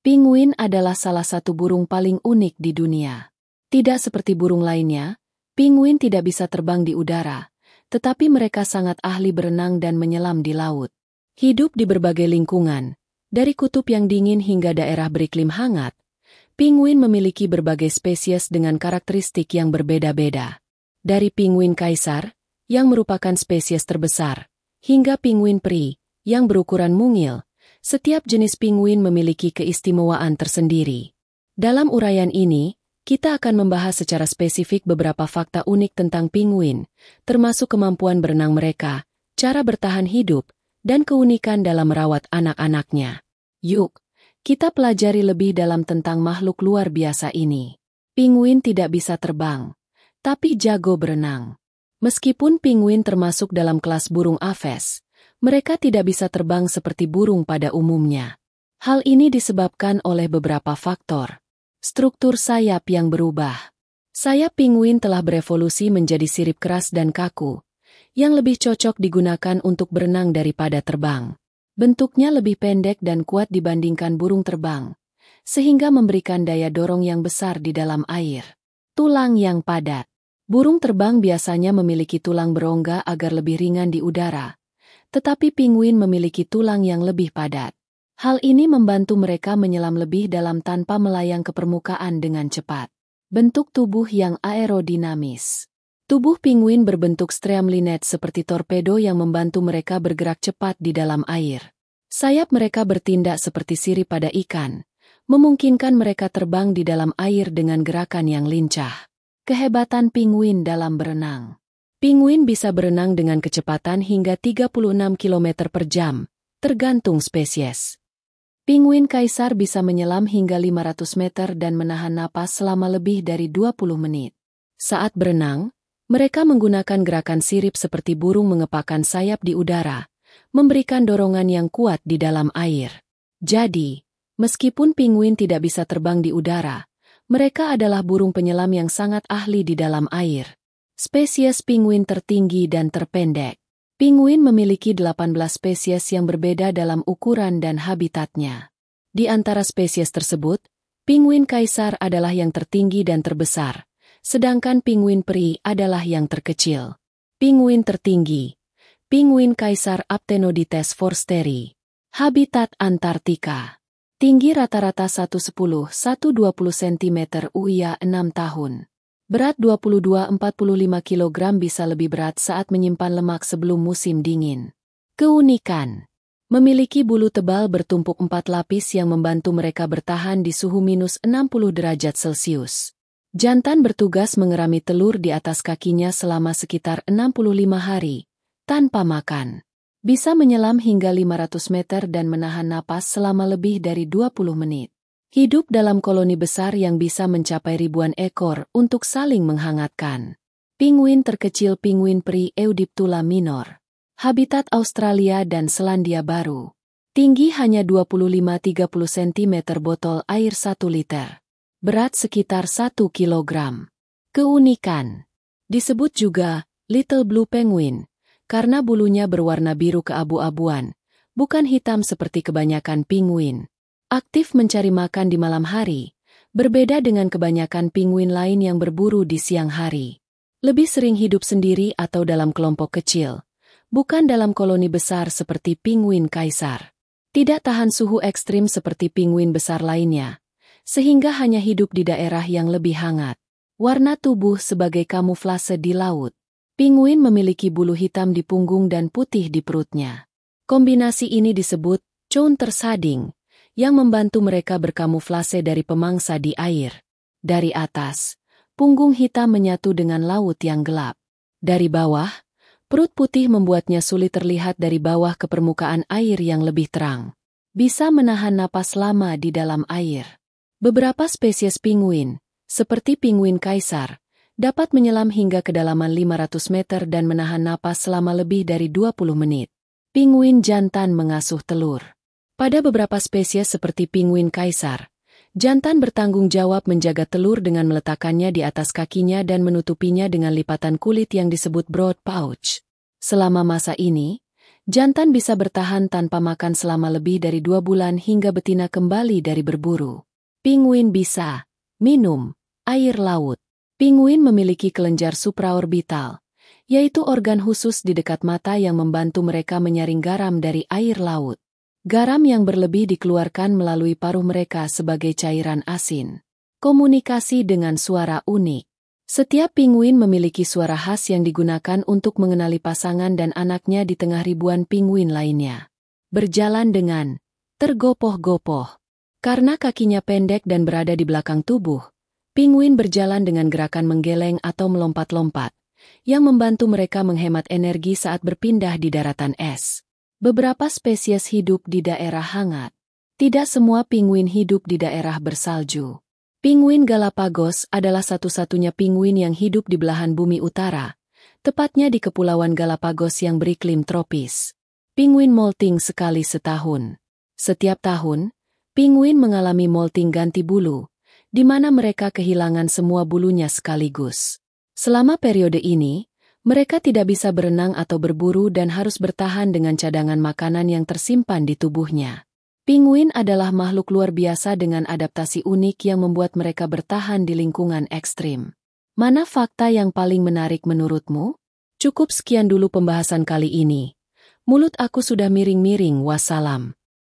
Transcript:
Penguin adalah salah satu burung paling unik di dunia. Tidak seperti burung lainnya, penguin tidak bisa terbang di udara, tetapi mereka sangat ahli berenang dan menyelam di laut. Hidup di berbagai lingkungan, dari kutub yang dingin hingga daerah beriklim hangat, penguin memiliki berbagai spesies dengan karakteristik yang berbeda-beda. Dari penguin kaisar, yang merupakan spesies terbesar, hingga penguin peri, yang berukuran mungil, setiap jenis penguin memiliki keistimewaan tersendiri. Dalam uraian ini, kita akan membahas secara spesifik beberapa fakta unik tentang penguin, termasuk kemampuan berenang mereka, cara bertahan hidup, dan keunikan dalam merawat anak-anaknya. Yuk, kita pelajari lebih dalam tentang makhluk luar biasa ini. Penguin tidak bisa terbang, tapi jago berenang. Meskipun penguin termasuk dalam kelas burung aves, mereka tidak bisa terbang seperti burung pada umumnya. Hal ini disebabkan oleh beberapa faktor. Struktur sayap yang berubah. Sayap penguin telah berevolusi menjadi sirip keras dan kaku, yang lebih cocok digunakan untuk berenang daripada terbang. Bentuknya lebih pendek dan kuat dibandingkan burung terbang, sehingga memberikan daya dorong yang besar di dalam air. Tulang yang padat. Burung terbang biasanya memiliki tulang berongga agar lebih ringan di udara, tetapi penguin memiliki tulang yang lebih padat. Hal ini membantu mereka menyelam lebih dalam tanpa melayang ke permukaan dengan cepat. Bentuk tubuh yang aerodinamis. Tubuh penguin berbentuk streamlined seperti torpedo yang membantu mereka bergerak cepat di dalam air. Sayap mereka bertindak seperti sirip pada ikan, memungkinkan mereka terbang di dalam air dengan gerakan yang lincah. Kehebatan penguin dalam berenang. Penguin bisa berenang dengan kecepatan hingga 36 km per jam, tergantung spesies. Penguin kaisar bisa menyelam hingga 500 meter dan menahan napas selama lebih dari 20 menit. Saat berenang, mereka menggunakan gerakan sirip seperti burung mengepakkan sayap di udara, memberikan dorongan yang kuat di dalam air. Jadi, meskipun penguin tidak bisa terbang di udara, mereka adalah burung penyelam yang sangat ahli di dalam air. Spesies penguin tertinggi dan terpendek. Penguin memiliki 18 spesies yang berbeda dalam ukuran dan habitatnya. Di antara spesies tersebut, penguin kaisar adalah yang tertinggi dan terbesar, sedangkan penguin peri adalah yang terkecil. Penguin tertinggi. Penguin kaisar Aptenodites forsteri. Habitat Antartika. Tinggi rata-rata 110–120 cm usia 6 tahun. Berat 22–45 kg bisa lebih berat saat menyimpan lemak sebelum musim dingin. Keunikan. Memiliki bulu tebal bertumpuk 4 lapis yang membantu mereka bertahan di suhu minus 60 derajat Celcius. Jantan bertugas mengerami telur di atas kakinya selama sekitar 65 hari, tanpa makan. Bisa menyelam hingga 500 meter dan menahan napas selama lebih dari 20 menit. Hidup dalam koloni besar yang bisa mencapai ribuan ekor untuk saling menghangatkan. Penguin terkecil penguin peri Eudiptula minor. Habitat Australia dan Selandia Baru. Tinggi hanya 25–30 cm botol air 1 liter. Berat sekitar 1 kg. Keunikan. Disebut juga Little Blue Penguin, karena bulunya berwarna biru keabu-abuan, bukan hitam seperti kebanyakan penguin. Aktif mencari makan di malam hari, berbeda dengan kebanyakan penguin lain yang berburu di siang hari. Lebih sering hidup sendiri atau dalam kelompok kecil, bukan dalam koloni besar seperti penguin kaisar. Tidak tahan suhu ekstrim seperti penguin besar lainnya, sehingga hanya hidup di daerah yang lebih hangat. Warna tubuh sebagai kamuflase di laut. Penguin memiliki bulu hitam di punggung dan putih di perutnya. Kombinasi ini disebut countershading, yang membantu mereka berkamuflase dari pemangsa di air. Dari atas, punggung hitam menyatu dengan laut yang gelap. Dari bawah, perut putih membuatnya sulit terlihat dari bawah ke permukaan air yang lebih terang. Bisa menahan napas lama di dalam air. Beberapa spesies penguin, seperti penguin kaisar, dapat menyelam hingga kedalaman 500 meter dan menahan napas selama lebih dari 20 menit. Penguin jantan mengasuh telur. Pada beberapa spesies seperti penguin kaisar, jantan bertanggung jawab menjaga telur dengan meletakkannya di atas kakinya dan menutupinya dengan lipatan kulit yang disebut broad pouch. Selama masa ini, Jantan bisa bertahan tanpa makan selama lebih dari 2 bulan hingga betina kembali dari berburu. Pinguin bisa minum air laut. Pinguin memiliki kelenjar supraorbital, yaitu organ khusus di dekat mata yang membantu mereka menyaring garam dari air laut. Garam yang berlebih dikeluarkan melalui paruh mereka sebagai cairan asin. Komunikasi dengan suara unik. Setiap pinguin memiliki suara khas yang digunakan untuk mengenali pasangan dan anaknya di tengah ribuan pinguin lainnya. Berjalan dengan tergopoh-gopoh. Karena kakinya pendek dan berada di belakang tubuh, pinguin berjalan dengan gerakan menggeleng atau melompat-lompat, yang membantu mereka menghemat energi saat berpindah di daratan es. Beberapa spesies hidup di daerah hangat. Tidak semua pinguin hidup di daerah bersalju. Pinguin Galapagos adalah satu-satunya pinguin yang hidup di belahan bumi utara, tepatnya di Kepulauan Galapagos yang beriklim tropis. Pinguin molting sekali setahun. Setiap tahun, pinguin mengalami molting ganti bulu, di mana mereka kehilangan semua bulunya sekaligus. Selama periode ini, mereka tidak bisa berenang atau berburu dan harus bertahan dengan cadangan makanan yang tersimpan di tubuhnya. Pinguin adalah makhluk luar biasa dengan adaptasi unik yang membuat mereka bertahan di lingkungan ekstrim. Mana fakta yang paling menarik menurutmu? Cukup sekian dulu pembahasan kali ini. Mulut aku sudah miring-miring, wassalam.